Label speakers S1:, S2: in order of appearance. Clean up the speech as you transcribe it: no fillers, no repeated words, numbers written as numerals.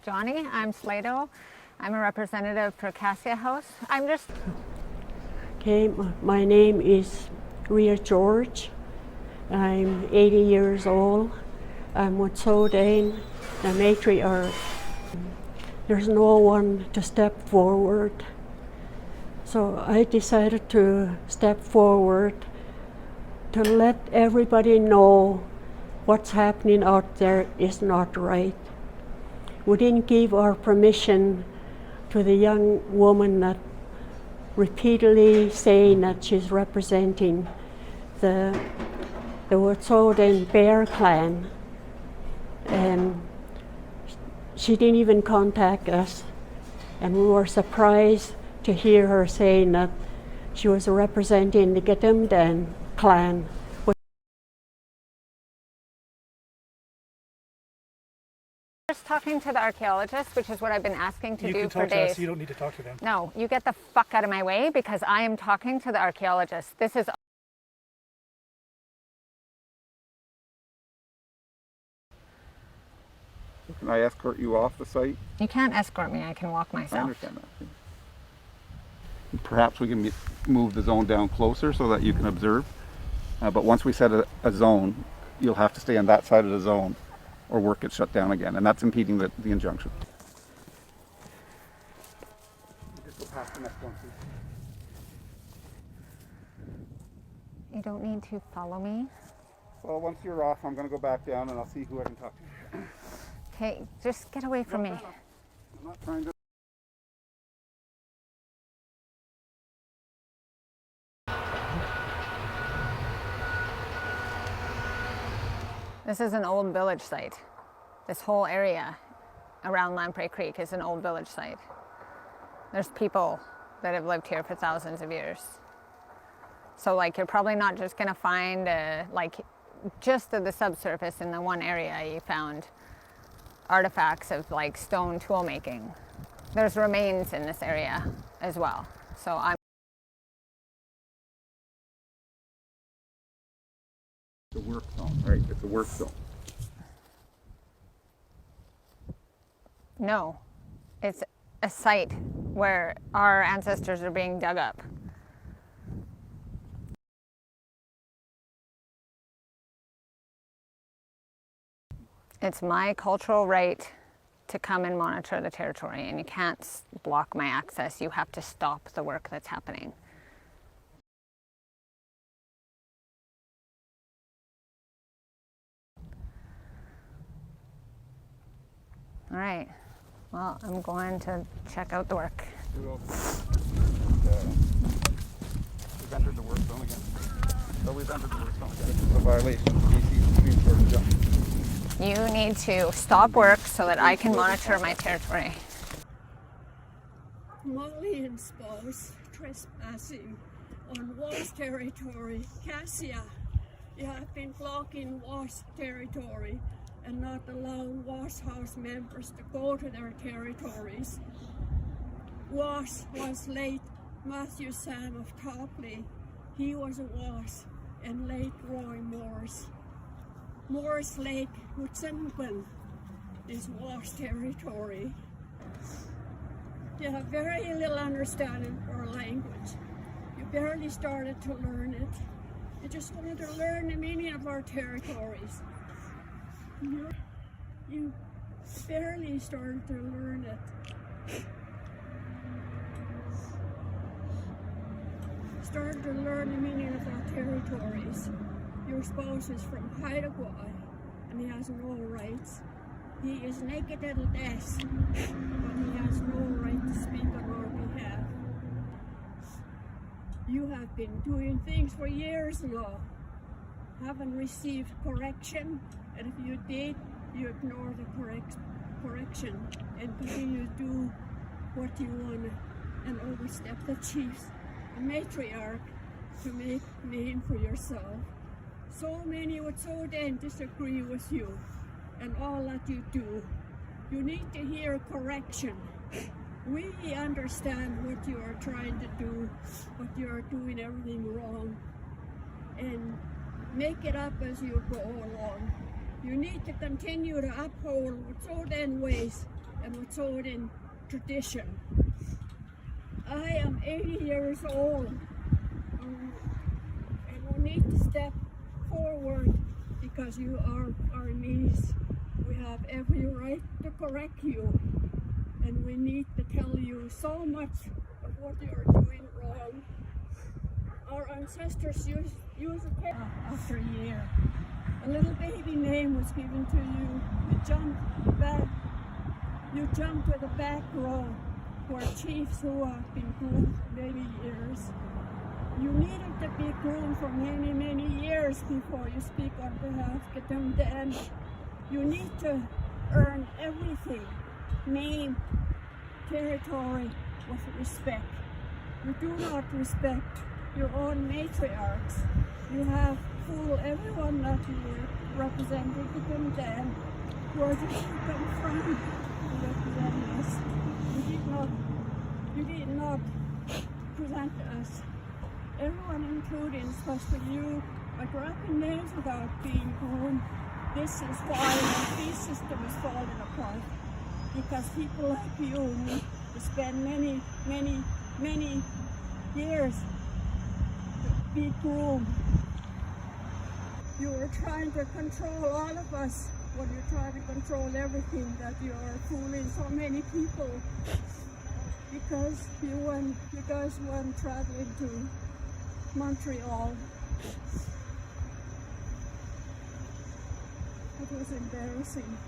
S1: Johnny, I'm Slato. I'm a representative for Cassia House.
S2: Okay, my name is Rhea George. I'm 80 years old. I'm with Gitumden, the matriarch. There's no one to step forward. So I decided to step forward to let everybody know what's happening out there is not right. We didn't give our permission to the young woman that repeatedly saying that she's representing the Gitumden Bear Clan, and she didn't even contact us, and we were surprised to hear her saying that she was representing the Gitumden Clan.
S1: Just talking to the archaeologist, which is what I've been asking to do for days.
S3: You can talk to us, you don't need to talk to them.
S1: No, you get the fuck out of my way because I am talking to the archaeologist. This is...
S4: Can I escort you off the site?
S1: You can't escort me, I can walk myself.
S4: I understand that. Perhaps we can move the zone down closer so that you can observe. But once we set a zone, you'll have to stay on that side of the zone or work gets shut down again, and that's impeding the injunction. Just go past the next one, please.
S1: You don't need to follow me.
S4: Well, once you're off, I'm going to go back down and I'll see who I can talk to.
S1: Okay, just get away from me.
S4: I'm not trying to...
S1: This is an old village site. This whole area around Lamprey Creek is an old village site. There's people that have lived here for thousands of years. So like, you're probably not just gonna find just at the subsurface in the one area you found artifacts of like stone tool making. There's remains in this area as well. So I'm...
S4: It's a work zone, right? It's a work zone.
S1: No, it's a site where our ancestors are being dug up. It's my cultural right to come and monitor the territory, and you can't block my access. You have to stop the work that's happening. All right, well, I'm going to check out the work.
S4: We've entered the work zone again. So we've entered the work zone again. This is a violation of the BC Supreme Court injunction.
S1: You need to stop work so that I can monitor my territory.
S2: Molly and spouse trespassing on WAS territory. Cassia, you have been blocking WAS territory and not allowing WAS House members to go to their territories. WAS was late Matthew Sam of Topley. He was a WAS, and late Roy Morse. Morse Lake, Gitumden, is WAS territory. You have very little understanding of our language. You barely started to learn it. You just wanted to learn the meaning of our territories. You barely started to learn it. Started to learn the meaning of our territories. Your spouse is from Haida, and he has no rights. He is naked and death, but he has no right to speak on our behalf. You have been doing things for years now, haven't received correction, and if you did, you ignore the correction and continue to do what you want and overstep the chiefs and matriarch to make a name for yourself. So many would so then disagree with you and all that you do. You need to hear correction. We understand what you are trying to do, but you are doing everything wrong. And make it up as you go along. You need to continue to uphold Gitumden ways and Gitumden tradition. I am 80 years old, and we need to step forward because you are our niece. We have every right to correct you, and we need to tell you so much of what you are doing wrong. Our ancestors used a tape after a year. A little baby name was given to you. You jumped to the back row where chiefs who have been groomed many years. You needed to be groomed for many, many years before you speak on behalf of Gitumden. You need to earn everything, name, territory with respect. You do not respect your own matriarchs. You have fooled everyone that you were representing Gitumden. Where did you come from to represent us? You did not present us. Everyone, including especially you, by dropping names without being groomed. This is why the fee system is falling apart. Because people like you need to spend many, many, many years to be groomed. You are trying to control all of us when you're trying to control everything, that you are fooling so many people because you guys went traveling to Montreal. It was embarrassing.